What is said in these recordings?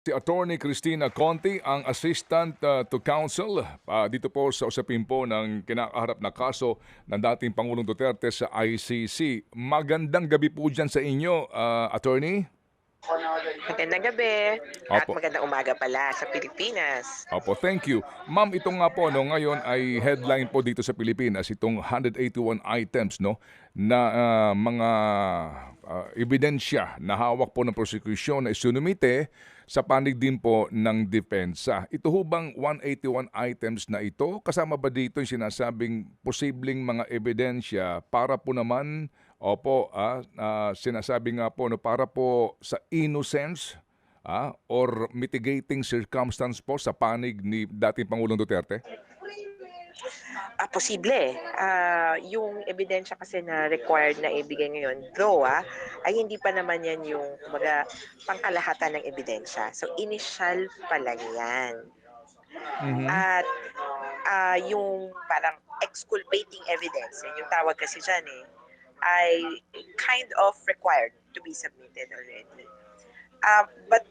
Si Attorney Cristina Conti, ang Assistant to Counsel dito po sa usapin po ng kinakaharap na kaso ng dating Pangulong Duterte sa ICC. Magandang gabi po dyan sa inyo, Attorney. Magandang gabi at Opo. magandang umaga pala sa Pilipinas. Opo, thank you. Ma'am, ito nga po no, ngayon ay headline po dito sa Pilipinas itong 181 items no na mga ebidensya na hawak po ng prosekusyon na isinumite sa panig din po ng depensa. Ito ho bang 181 items na ito? Kasama ba dito yung sinasabing posibleng mga ebidensya para po naman, opo, sinasabi nga po no, para po sa innocence or mitigating circumstance po sa panig ni dating Pangulong Duterte? Posible. Yung ebidensya kasi na required na ibigay ngayon, though ay hindi pa naman yan yung kumbaga, pangkalahatan ng ebidensya. So, initial pa lang yan. Mhm. At yung parang exculpating evidence, yan yung tawag kasi dyan ay kind of required to be submitted already. But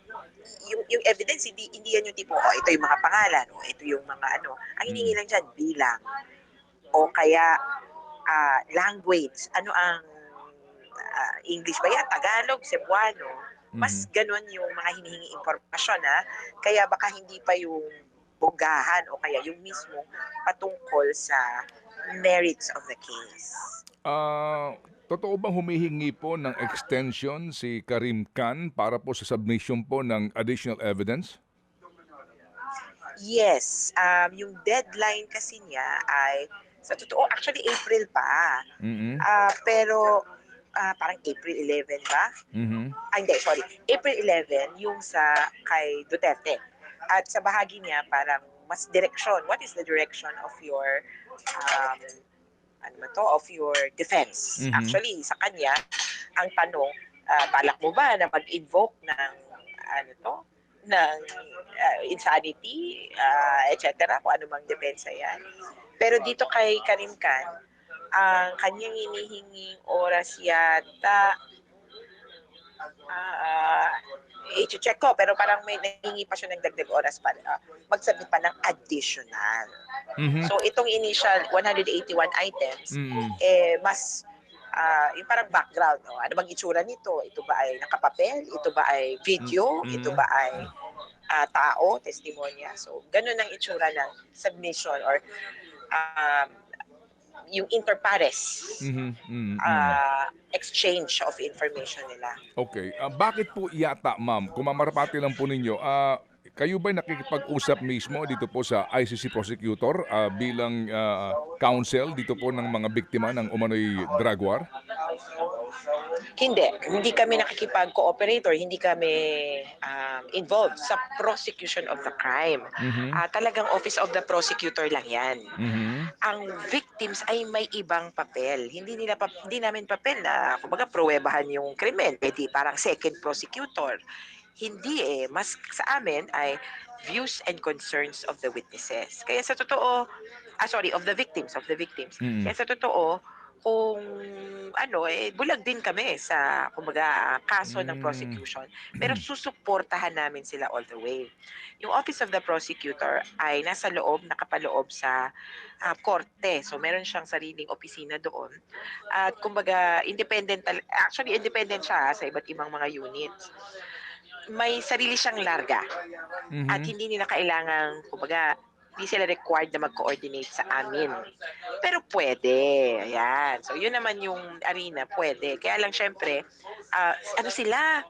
yung evidence, hindi yan yung tipo, ito yung mga pangalan, ito yung mga ano. Ang hiningi Mm. lang dyan, bilang, o kaya language. Ano ang English ba yan? Tagalog, Cebuano? Mas Mhm. ganun yung mga hinihingi impormasyon Kaya baka hindi pa yung bonggahan o kaya yung mismo patungkol sa merits of the case. Totoo bang humihingi po ng extension si Karim Khan para po sa submission po ng additional evidence? Yes, yung deadline kasi niya ay sa totoo actually April pa. Mm. Pero parang April 11 ba? Mhm. Hindi, sorry. April 11 yung sa kay Duterte. At sa bahagi niya parang mas direction. What is the direction of your um, ano ba to, of your defense? Mhm. Actually, sa kanya, ang tanong, balak mo ba na mag-invoke ng ano to, ng insanity, etc. Kung ano mang depensa yan. Pero dito kay Karim Khan, ang kanyang hinihinging oras yata, ah, i-check ko, pero parang may nahingi pa siya ng dagdag oras para mag-submit pa ng additional. Mhm. So, itong initial 181 items, Mm. mas yung parang background. Ano bang itsura nito? Ito ba ay nakapapel? Ito ba ay Mm. video? Ito Mm. ba ay tao, testimonya? So, ganun ang itsura ng submission or um, yung interpares Mhm. Mm. Mm. exchange of information nila. Okay. Bakit po yata, ma'am, kung mamarapati lang po ninyo, kayo ba'y nakikipag-usap mismo dito po sa ICC prosecutor bilang counsel dito po ng mga biktima ng umano'y drug war? Hindi kami nakikipag-cooperate or hindi kami involved sa prosecution of the crime. Mhm. Talagang Office of the Prosecutor lang yan. Mhm. Ang victims ay may ibang papel. Hindi namin papel na kumbaga pruwebahan yung krimen. Pwede parang second prosecutor. Hindi mas sa amin ay views and concerns of the witnesses. Kaya sa totoo, sorry, of the victims. Kaya Mm. sa totoo, kung ano, bulag din kami sa kumbaga kaso ng Hmm. prosecution, pero susuportahan namin sila all the way. Yung Office of the Prosecutor ay nasa loob, nakapaloob sa korte. So meron siyang sariling opisina doon. At kumbaga actually independent siya sa iba't ibang mga units. May sarili siyang larga at Mhm. hindi nila kailangang kumbaga hindi sila required na mag-coordinate sa amin. Pero pwede, ayan. So yun naman yung arena, pwede. Kaya lang syempre, ano sila,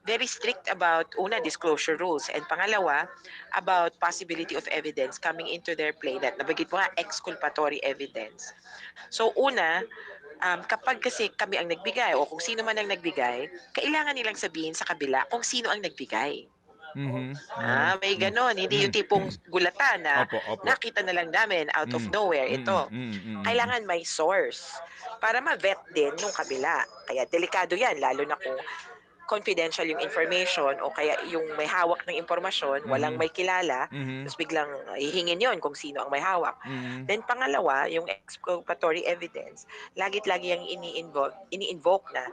very strict about, una, disclosure rules, and pangalawa, about possibility of evidence coming into their play that nabagit mo nga, exculpatory evidence. So una, kapag kasi kami ang nagbigay o kung sino man ang nagbigay, kailangan nilang sabihin sa kabila kung sino ang nagbigay. Mhm. Mhm. May Hmm. gano'n. Hindi yung Mhm. tipong gulatan na Opo, opo. nakita na lang namin out of Hmm. nowhere Mm. ito. Mm. Mm. Mm. Kailangan may source para ma-vet din nung kabila. Kaya delikado yan, lalo na kung confidential yung information o kaya yung may hawak ng impormasyon, walang Mhm. may kilala, Mhm. tapos biglang hihingin yon kung sino ang may hawak. Mhm. Then pangalawa, yung exculpatory evidence, lagit-lagi yung ini-invoke na.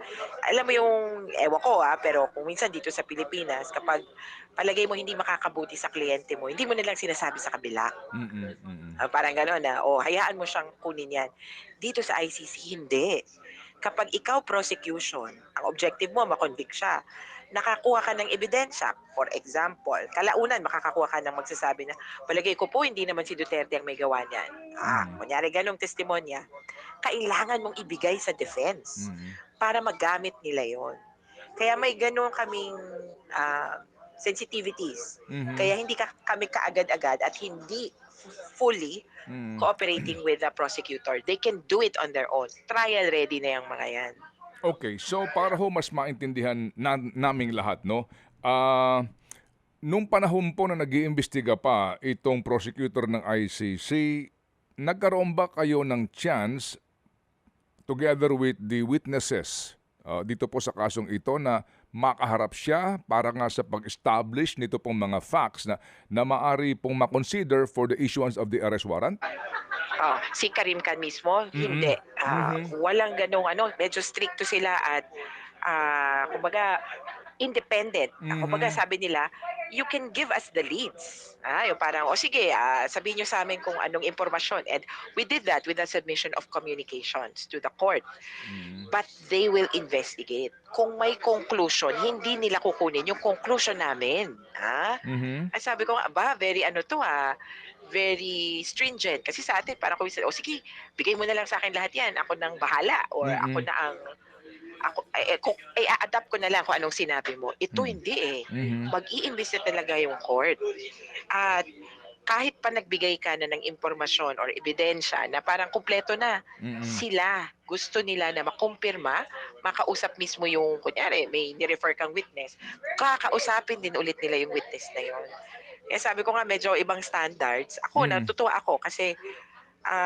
Alam mo yung, ewan ko pero kung minsan dito sa Pilipinas, kapag palagay mo hindi makakabuti sa kliyente mo, hindi mo na lang sinasabi sa kabila. Mm, mm. Parang gano'n hayaan mo siyang kunin yan. Dito sa ICC, hindi. Kapag ikaw prosecution, ang objective mo makonvict siya, nakakuha ka ng ebidensya, for example, kalaunan makakakuha ka ng magsasabi na, palagay ko po hindi naman si Duterte ang may gawa niyan. Mhm. Kunyari ganong testimonya, kailangan mong ibigay sa defense Mm. para magamit nila yon. Kaya may ganon kaming sensitivities. Mhm. Kaya hindi kami kaagad-agad at hindi fully Mm. cooperating with the prosecutor. They can do it on their own. Trial ready na yung mga yan. Okay, so para ho mas maintindihan naming lahat, no? Ah, nung panahon po na nag-iimbestiga pa itong prosecutor ng ICC, nagkaroon ba kayo ng chance together with the witnesses dito po sa kasong ito na makaharap siya para nga sa pag-establish nito pong mga facts na maari pong makonsider for the issuance of the arrest warrant? Si Karim Khan mismo, hindi. Mm. Mhm. Walang ganong medyo stricto sila at kumbaga independent. Kumbaga Mhm. sabi nila, you can give us the leads. Yung parang, o sige, sabihin nyo sa amin kung anong impormasyon. And we did that with the submission of communications to the court. Mhm. But they will investigate. Kung may conclusion, hindi nila kukunin yung conclusion namin. Mhm. Ay sabi ko nga, very very stringent. Kasi sa atin, parang kung o sige, bigay mo na lang sa akin lahat yan. Ako nang bahala. Or ako Mm. na ang kung adapt ko na lang kung anong sinabi mo. Ito Mm. hindi eh. Mhm. Mag-iimbestiga talaga yung court. At kahit pa nagbigay ka na ng impormasyon or ebidensya na parang kumpleto na, Mm. sila gusto nila na makumpirma, makausap mismo yung, kunyari, may nirefer kang witness, kakausapin din ulit nila yung witness na yon. Kaya sabi ko nga medyo ibang standards. Ako, Mm. natutuwa ako kasi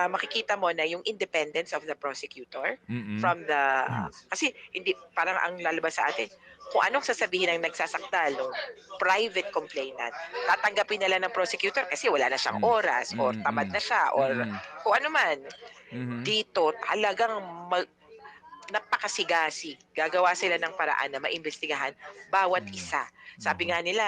makikita mo na yung independence of the prosecutor Mm. from the kasi hindi parang ang lalabas sa atin kung anong sasabihin ng nagsasakdal ng private complainant tatanggapin na lang ng prosecutor kasi wala na siyang Mm. oras or tamad Mm. na siya or Mm. kung ano man. Mhm. Dito talagang napakasigasig, gagawa sila ng paraan na maimbestigahan bawat Mhm. isa. Sabi Mhm. nga nila,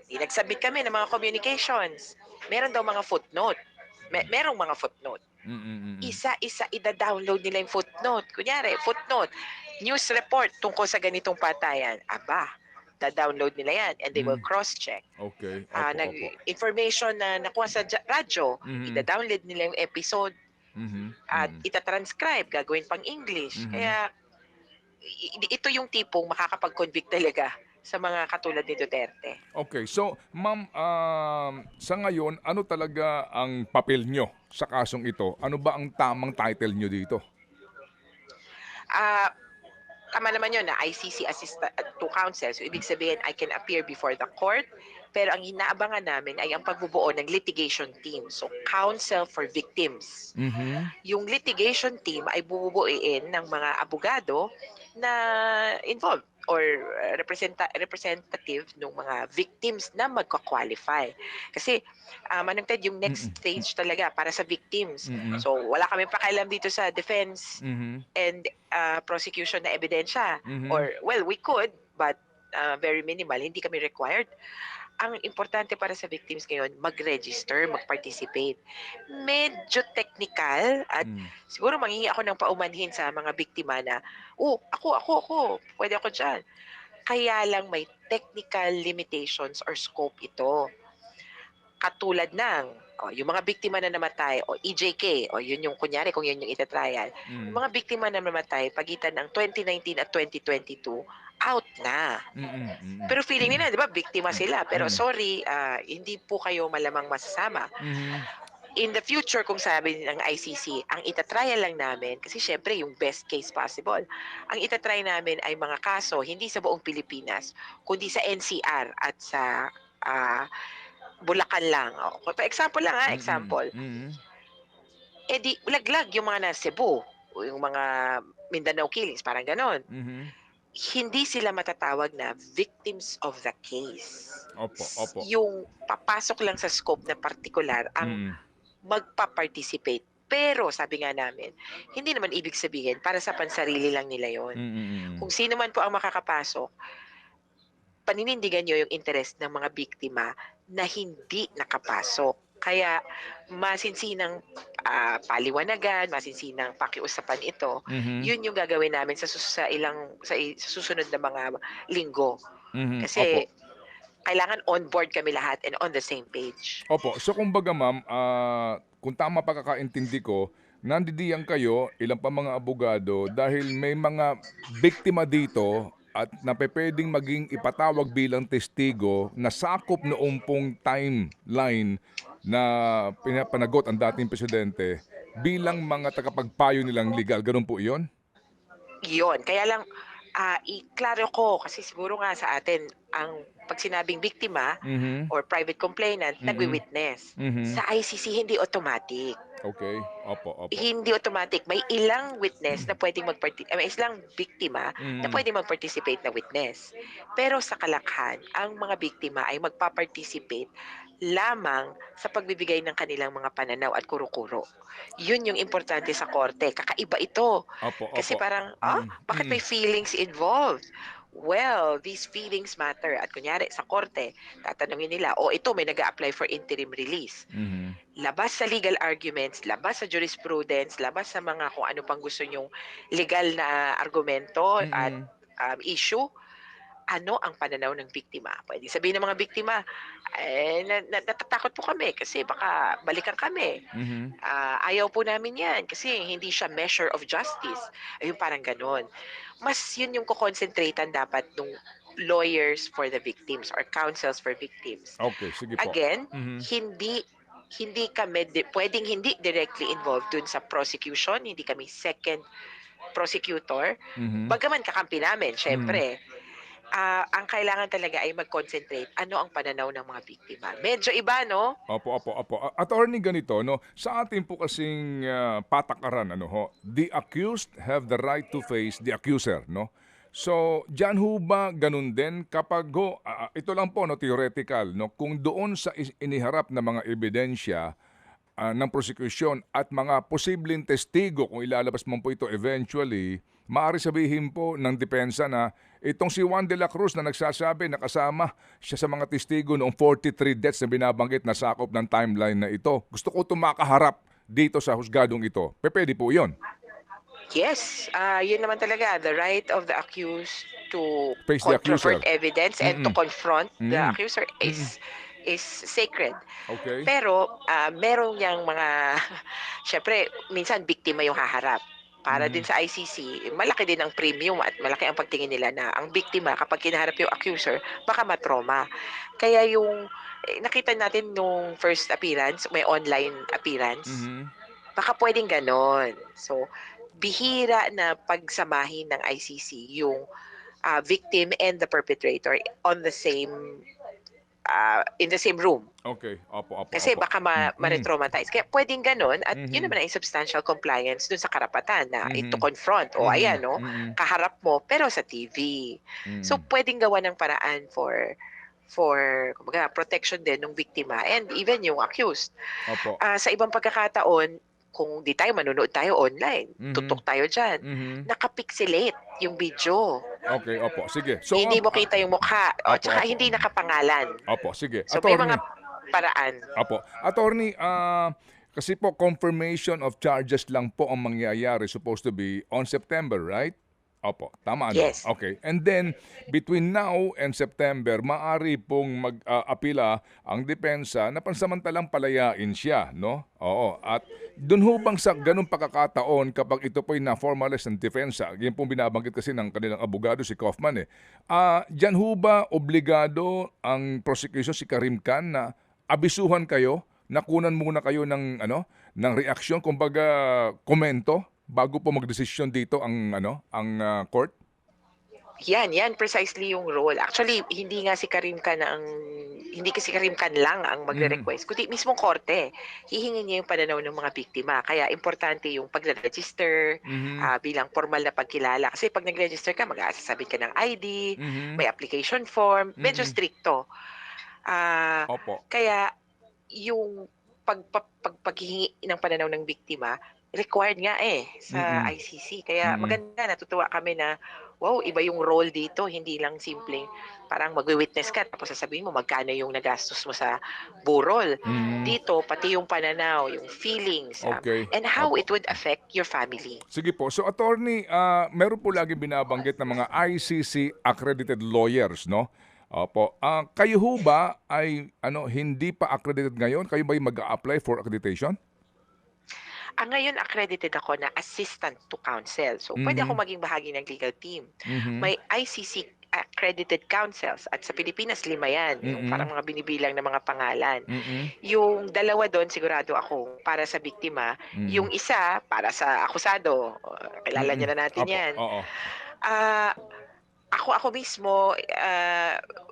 nag-submit kami ng mga communications, meron daw mga footnote. Merong mga footnote. Mm. Mm. Isa-isa ida-download nila yung footnote. Kunyari, footnote, news report tungkol sa ganitong patayan. Da-download nila yan and they will Mm. cross-check. Okay. Opo, opo. Information na nakuha sa radyo, Mhm. ida-download nila yung episode Mhm. at Mm. ita-transcribe, gagawin pang English. Mhm. Kaya ito yung tipong makakapag-convict talaga sa mga katulad ni Duterte. Okay. So, ma'am, sa ngayon, ano talaga ang papel nyo sa kasong ito? Ano ba ang tamang title nyo dito? Ah, Tama naman yun na ICC assistant to counsel. So, ibig sabihin, I can appear before the court. Pero ang inaabangan namin ay ang pagbubuo ng litigation team. So, counsel for victims. Mhm. Yung litigation team ay bubuuin ng mga abogado na involved or representative ng mga victims na magka-qualify. Kasi Manong Ted, yung next Mm. stage talaga para sa victims. Mm. So wala kami pakialam dito sa defense Mhm. and prosecution na ebidensya. Mhm. Or well, we could but very minimal, hindi kami required. Ang importante para sa victims ngayon, mag-register, mag-participate. Medyo technical at Mm. siguro manghingi ako ng paumanhin sa mga biktima na, ako, pwede ako dyan. Kaya lang may technical limitations or scope ito. Katulad ng yung mga biktima na namatay o EJK o yun yung kunyari kung yun yung itatrial. Yung Mm. mga biktima na namatay pagitan ng 2019 at 2022, out na. Mm. Mm. Pero feeling nila, di ba, biktima sila. Pero Mm. sorry, hindi po kayo malamang masasama. Mhm. In the future, kung sabi ng ICC, ang itatrial lang namin, kasi syempre yung best case possible, ang itatry namin ay mga kaso hindi sa buong Pilipinas, kundi sa NCR at sa Bulacan lang. For example lang Mm. example. Mm. Di laglag yung mga nasa Cebu, o yung mga Mindanao killings, parang ganon. Mhm. hindi sila matatawag na victims of the case. Opo, opo. Yung papasok lang sa scope na partikular ang Mm. magpa-participate. Pero sabi nga namin, hindi naman ibig sabihin para sa pansarili lang nila yon. Mm, mm, mm. Kung sino man po ang makakapasok, paninindigan niyo yung interes ng mga biktima na hindi nakapasok. Kaya masinsinang paliwanagan, masinsinang pakiusapan ito, Mhm. yun yung gagawin namin sa susunod na mga linggo. Mhm. Opo. Kasi kailangan on board kami lahat and on the same page. Opo. So kumbaga ma'am, kung tama pagkakaintindi ko, nandidiyan kayo, ilang pa mga abogado dahil may mga biktima dito at napepeding maging ipatawag bilang testigo na sakop noong pong timeline na pinapanagot ang dating presidente bilang mga tagapagpayo nilang legal. Ganun po iyon? Yun, kaya lang iklaro ko kasi siguro nga sa atin ang 'pag sinabing biktima Mhm. or private complainant, Mm. nagwi-witness. Mhm. Sa ICC hindi automatic. Okay. Opo, opo. Hindi automatic. May ilang witness na puwedeng may ilang biktima na Mm. puwedeng mag-participate na witness. Pero sa kalakhan, ang mga biktima ay magpa-participate lamang sa pagbibigay ng kanilang mga pananaw at kuro-kuro. Yun yung importante sa korte. Kakaiba ito. Opo, Kasi opo. parang, Mm. bakit Mm. may feelings involved? Well, these feelings matter. At kunyari, sa korte, tatanungin nila, ito may nag apply for interim release. Mhm. Labas sa legal arguments, labas sa jurisprudence, labas sa mga kung ano pang gusto nyong legal na argumento at Mm. issue, ano ang pananaw ng biktima? Pwede sabihin ng mga biktima, natatakot po kami kasi baka balikan kami. Mhm. Ayaw po namin yan kasi hindi siya measure of justice. Ayun, parang ganon. Mas yun yung kukonsentratan dapat nung lawyers for the victims or counsels for victims. Okay, sige po. Again, Mhm. hindi hindi kami pwedeng hindi directly involved dun sa prosecution, hindi kami second prosecutor. Mhm. Bagaman kakampi namin, Mhm. syempre. Ang kailangan talaga ay mag-concentrate ano ang pananaw ng mga biktima. Medyo iba, no? Opo, opo, opo. Attorney, ganito 'no, sa atin po kasing, patakaran ano ho, the accused have the right to face the accuser 'no. So, diyan ho ba gano'n din kapag ho ito lang po 'no, theoretical 'no, kung doon sa iniharap na mga ebidensya, ng prosecution at mga posibleng testigo kung ilalabas man po ito eventually, maaari sabihin po ng depensa na itong si Juan de la Cruz na nagsasabi na kasama siya sa mga testigo noong 43 deaths na binabanggit na sakop ng timeline na ito. Gusto ko itong makaharap dito sa husgadong ito. Pwede po yun. Yes, yun naman talaga, the right of the accused to Face the accuser. controvert evidence and to Mm-mm. confront the Mm. accuser Mm. is sacred. Okay. Pero meron yang mga syempre minsan biktima yung haharap. Para din Mhm. sa ICC, malaki din ang premium at malaki ang pagtingin nila na ang biktima kapag kinaharap yung accuser, baka matroma. Kaya yung nakita natin nung first appearance, may online appearance, Mhm. baka puwedeng gano'n. So, bihira na pagsamahin ng ICC yung victim and the perpetrator on the same in the same room. Okay. Opo, opo, Kasi opo. baka Mhm. mare-traumatize. Kaya puwedeng gano'n at yun Mhm. naman ay substantial compliance dun sa karapatan na to Mhm. confront. O ayan Mhm. 'no, Mm. kaharap mo pero sa TV. So, Mm. puwedeng gawan ng paraan for kumbaga protection din ng biktima and even yung accused. Opo. Sa ibang pagkakataon, kung di tayo manonood tayo online, tutok Mhm. tayo diyan, Mhm. naka-pixelate yung video. Okay, opo. Sige. So, Hindi mo kita yung mukha o opo, tsaka opo. hindi nakapangalan. Opo, sige. So, may mga Attorney. paraan. Opo. Attorney, kasi po confirmation of charges lang po ang mangyayari supposed to be on September, right? Opo, tama ano? Yes. Okay. And then, between now and September, maaari pong mag-apila ang depensa na pansamantalang palayain siya, no? Oo. At dun ho bang sa ganung pagkakataon kapag ito po'y na-formalize ng depensa, yan pong binabanggit kasi ng kanilang abogado si Kaufman eh. Diyan ho ba obligado ang prosecution si Karim Khan na abisuhan kayo, nakunan muna kayo ng ng reaksyon, kumbaga komento bago po magdesisyon dito ang court? Yan precisely yung role. Actually, hindi kasi Karim Khan lang ang Mhm. magre-request, kundi mismong korte. Hihingi niya yung pananaw ng mga biktima. Kaya importante yung pagre-register, Mhm. bilang formal na pagkilala. Kasi pag nag-register ka, mag-aasasabi ka ng ID, Mhm. may application form, medyo Mm. stricto. Ah, Opo. kaya yung paghihingi ng pananaw ng biktima, required nga sa Mm. ICC. Kaya Mm. maganda, natutuwa kami na, wow, iba yung role dito. Hindi lang simpleng parang magwi-witness ka tapos sasabihin mo magkano yung nagastos mo sa burol. Mm. Dito, pati yung pananaw, yung feelings, Okey. and how Opo. it would affect your family. Sige po. So attorney, meron po laging binabanggit ng mga ICC accredited lawyers, no? Opo. Kayo ho ba ay hindi pa accredited ngayon? Kayo ba ay mag-a-apply for accreditation? Ngayon accredited ako na assistant to counsel. So, pwede ako Mhm. maging bahagi ng legal team. Mhm. May ICC accredited counsels at sa Pilipinas 5 'yan, yung parang Mm. mga binibilang na mga pangalan. Mm. Yung dalawa do'n sigurado ako para sa biktima, yung Mm. isa para sa akusado, kilala Mm. niyo na natin Opo, 'yan. oo. Ah, ako mismo,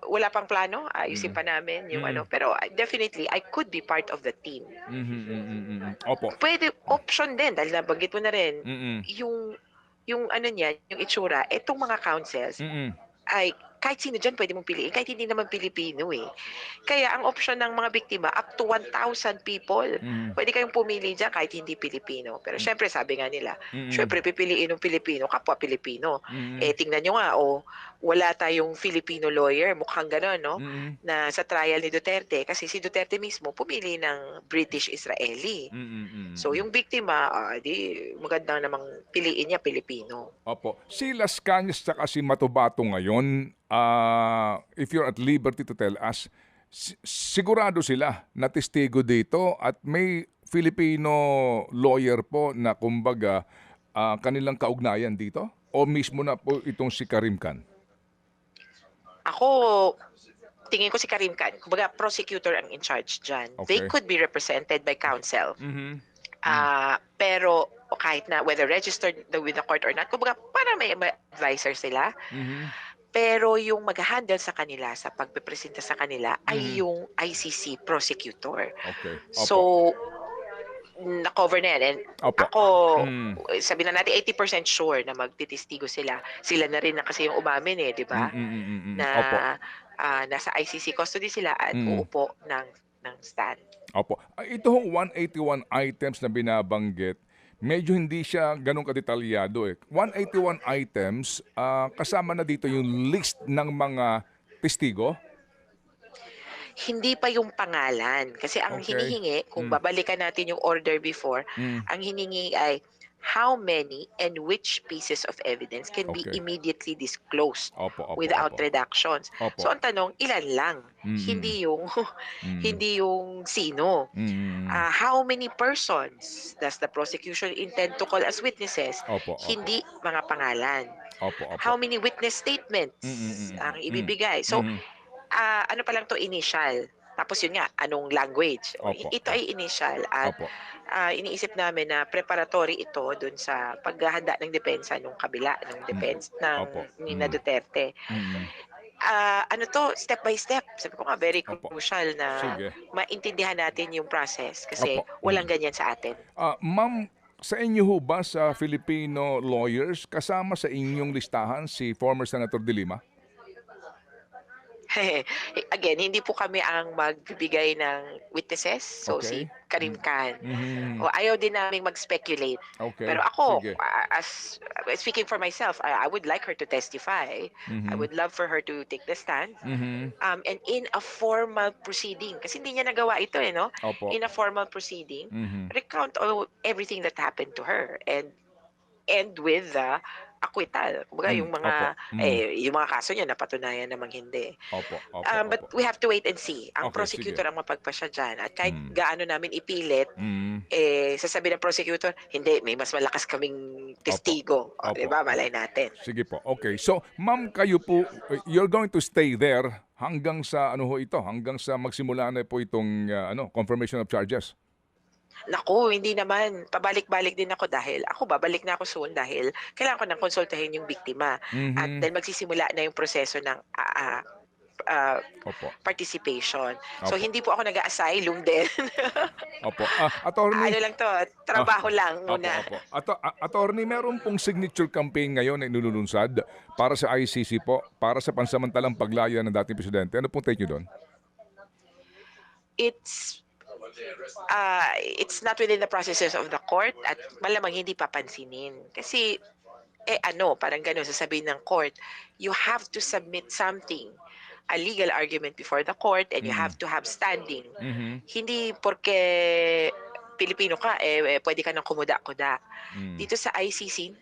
wala pang plano, ayusin Mm. pa namin yung Mm. pero definitely I could be part of the team. Mhm, Opo. Puwede option din dahil nabanggit mo na rin, Mm. yung ano niyan, yung itsura, etong mga counsels Mm. ay kahit sino diyan puwede mong piliin, kahit hindi naman Pilipino, eh. Kaya ang option ng mga biktima up to 1,000 people. Mhm. Puwede kayong pumili diyan kahit hindi Pilipino. Pero Mm. siyempre sabi nga nila, Mm. siyempre pipiliin nung Pilipino, kapwa Pilipino. Mm. Tingnan niyo nga, wala tayong Filipino lawyer, mukhang gano'n 'no, Mm. na sa trial ni Duterte kasi si Duterte mismo pumili ng British Israeli. So Mm. yung biktima, 'di maganda namang piliin niya Pilipino. Opo. Si Las Cañas tsaka si Matobato ngayon, if you're at liberty to tell us, sigurado sila na testigo dito at may Filipino lawyer po na kumbaga kanilang kaugnayan dito? O mismo na po itong si Karim Khan? Ako, tingin ko si Karim Khan, kumbaga prosecutor ang in charge diyan. They Okay. could be represented by counsel. Mhm. Pero kahit na whether registered with the court or not, kumbaga para may advisor sila. Mhm. Pero yung mag-ha-handle sa kanila, sa pagpepresenta sa kanila ay Mhm. yung ICC prosecutor. Okay. Opo. So, na-cover na yan. And Opo. ako, Mm. sabihin na natin 80% sure na magtitistigo sila. Sila na rin na kasi yung umamin di ba? Na Opo. nasa ICC custody sila at Mm. uupo ng stand. Opo. Ito hong 181 items na binabanggit, medyo hindi siya gano'n kadetalyado, eh. 181 items, kasama na dito yung list ng mga testigo? Hindi pa yung pangalan. Kasi ang Okay. hinihingi, kung Hmm. babalikan natin yung order before, Hmm. ang hiningi ay how many and which pieces of evidence can be Okay. immediately disclosed Opo, opo, without opo. redactions. Opo. So ang tanong, ilan lang? Mm. Hindi yung Mm. hindi yung sino. Mm. How many persons does the prosecution intend to call as witnesses? Opo, opo. Hindi mga pangalan. Opo, opo. How many witness statements ang Mm. ibibigay? So, Mhm. ano pa lang 'to, initial. Tapos yun nga, anong language? Opo, Ito ay initial at opo. iniisip namin na preparatory ito dun sa paghahanda ng depensa nung kabila, ng defense Opo. ni na Duterte. Mm. Ano 'to, step by step. Sabi ko nga, very Opo. crucial na Sige. maintindihan natin yung process kasi Opo. walang ganyan sa atin. Ma'am, sa inyo ho ba sa Filipino lawyers, kasama sa inyong listahan si former Senator De Lima? Again, hindi po kami ang magbibigay ng witnesses. So si Okay. Karim Khan. Mhm. O ayaw din naming mag-speculate. Okay. Pero ako, Sige. as speaking for myself, I would like her to testify. I Mhm. would love for her to take the stand. Mhm. And in a formal proceeding, kasi hindi niya nagawa ito no? Opo. In a formal proceeding, Mhm. recount everything that happened to her and end with the acquittal. Kumbaga Opo. yung mga kaso niya napatunayan namang hindi. Opo, opo, But opo. we have to wait and see. Ang Okay, sige. prosecutor ang mapagpasya dyan. At kahit Mm. gaano namin ipilit, Mm. sasabihin ng prosecutor, hindi, may mas malakas kaming testigo. O, di Opo. ba? Malay natin. Sige po. Okay. So, ma'am, kayo po, you're going to stay there hanggang sa hanggang sa magsimula na po itong confirmation of charges. Naku, hindi naman. Pabalik-balik din ako dahil ako babalik na ako soon dahil kailangan ko ng konsultahin yung biktima at Mhm. dahil magsisimula na yung proseso ng ah, Opo, participation. So opo, hindi po ako nag-a-asylum din. opo. Attorney, Ano lang 'to, ah, trabaho lang opo, muna. opo. Attorney, meron pong signature campaign ngayon na inululunsad para sa ICC po, para sa pansamantalang paglaya ng dating presidente. Ano pong take niyo do'n? It's not within the processes of the court at malamang hindi papansinin. Kasi, parang gano'n sasabihin ng court, you have to submit something, a legal argument before the court and you Mm. have to have standing. Mhm. Hindi porke Pilipino ka, pwede ka ng kumuda-kuda. Mm. Dito sa ICC,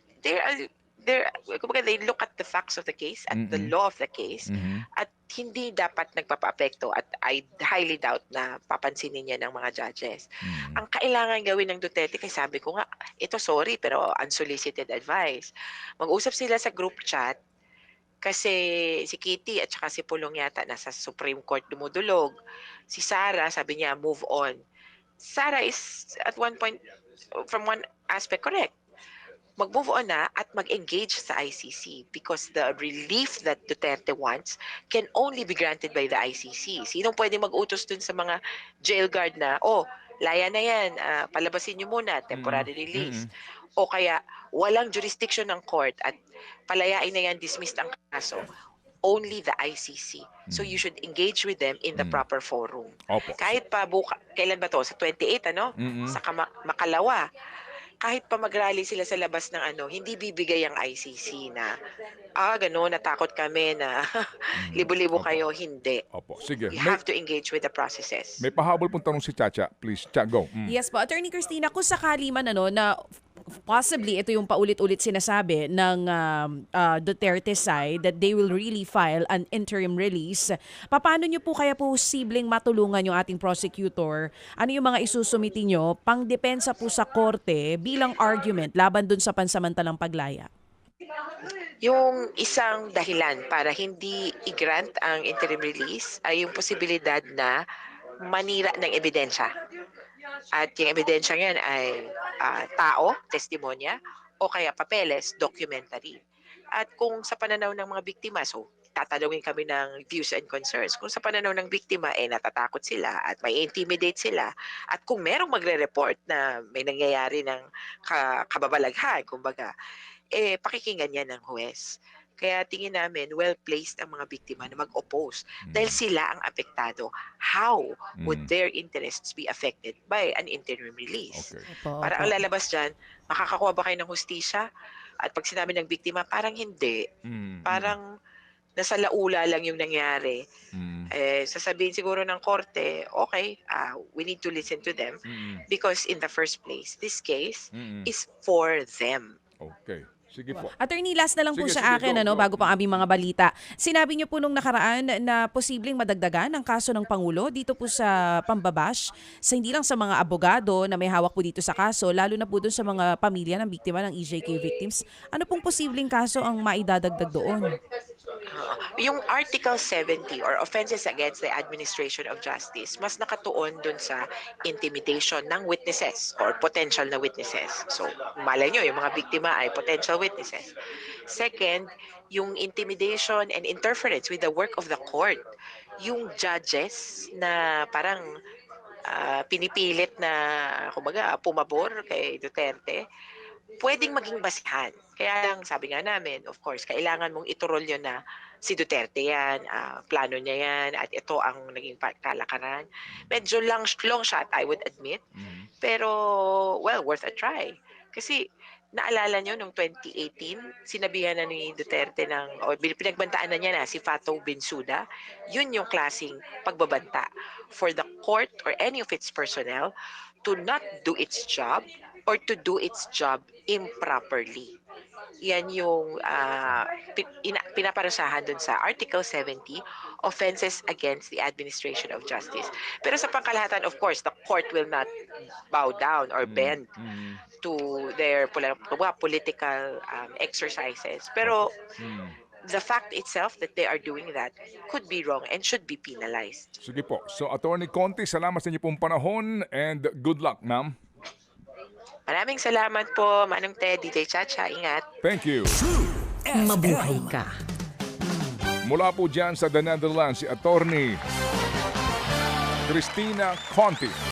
kumbaga they look at the facts of the case, at the Mm. law of the case, Mhm. at hindi dapat nagpapaapekto at I highly doubt na papansinin niya ng mga judges. Mm. Ang kailangan gawin ng Duterte, kaya sabi ko nga, ito sorry pero unsolicited advice. Mag-usap sila sa group chat kasi si Kitty at saka si Pulong yata nasa Supreme Court dumudulog. Si Sara sabi niya move on. Sara is at one point, from one aspect, correct. Mag-move on na at mag-engage sa ICC because the relief that Duterte wants can only be granted by the ICC. Sinong pwede mag-utos dun sa mga jail guard na, laya na yan, palabasin nyo muna, Mm. temporary release. Mm. O kaya, walang jurisdiction ng court at palayain na yan, dismissed ang kaso. Only the ICC. So you Mm. should engage with them in the Mm. proper forum. Opo. Kahit pa kailan ba to? Sa 28, ano? Mm. Sa Makalawa. Kahit pa mag-rally sila sa labas ng hindi bibigay ang ICC na, gano'n, natakot kami na Mm. libo-libo Opo. kayo, hindi. Opo. Sige, You have to engage with the processes. may pahabol pong tanong si Chacha. Please, Cha, go. Mm. Yes po, Attorney Christina, kung sakali man na possibly ito yung paulit-ulit sinasabi ng Duterte side that they will really file an interim release, paano nyo po kaya posibleng matulungan yung ating prosecutor? Ano yung mga isusumiti nyo pang depensa po sa korte bilang argument laban dun sa pansamantalang paglaya? Yung isang dahilan para hindi i-grant ang interim release ay yung posibilidad na manira ng ebidensya. At yung ebidensya ngayon ay tao, testimonya, o kaya papeles, documentary. At kung sa pananaw ng mga biktima, so tatanungin kami ng views and concerns. Kung sa pananaw ng biktima, natatakot sila at may intimidate sila. At kung merong magre-report na may nangyayari ng kababalaghan, kumbaga, pakikinggan yan ng huwes. Kaya tingin namin, well-placed ang mga biktima na mag-oppose dahil sila ang apektado. How would their interests be affected by an interim release? Okay. Opo, Para opo. ang lalabas dyan, makakakuha ba kayo ng hustisya? At pag sinabi ng biktima, parang hindi. Mm. Parang nasa laula lang yung nangyari. Mm. Sasabihin siguro ng korte, okay, we need to listen to them Mm. because in the first place, this case Mm. is for them. Okay. Sige po. Attorney, last na lang po Sige, sa sige, akin, go, go. bago pa ang aming mga balita. Sinabi niyo po nung nakaraan na posibleng madagdagan ang kaso ng Pangulo dito po sa pambabash, sa hindi lang sa mga abogado na may hawak po dito sa kaso, lalo na po doon sa mga pamilya ng biktima ng EJK victims. Ano pong posibleng kaso ang maidadagdag doon? Yung Article 70 or offenses against the administration of justice, mas nakatuon dun sa intimidation ng witnesses or potential na witnesses. So, malay nyo, yung mga biktima ay potential witnesses. Second, yung intimidation and interference with the work of the court. Yung judges na parang pinipilit na, kumbaga, pumabor kay Duterte, pwedeng maging basihan. Kaya lang, sabi nga namin, of course, kailangan mong iturol yun na si Duterte yan, plano niya yan, at ito ang naging kalakaran. Medyo long shot, I would admit. Mm. Pero, well, worth a try. Kasi, naalala nyo, nung 2018, sinabihan na ni Duterte o pinagbantaan na niya na si Fatou Bensouda, yun yung klaseng pagbabanta for the court or any of its personnel to not do its job or to do its job improperly. Yan yung pinaparusahan dun sa Article 70, offenses against the administration of justice. Pero sa pangkalahatan, of course, the court will not bow down or bend Mm. to their political exercises. Pero Mm. the fact itself that they are doing that could be wrong and should be penalized. Sige po. So, Attorney Conti, salamat sa inyo pong panahon and good luck, ma'am. Maraming salamat po, Manong Ted, DJ Chacha. Ingat. Thank you. Mabuhay ka. Mula po dyan sa The Netherlands, si Attorney Christina Conti.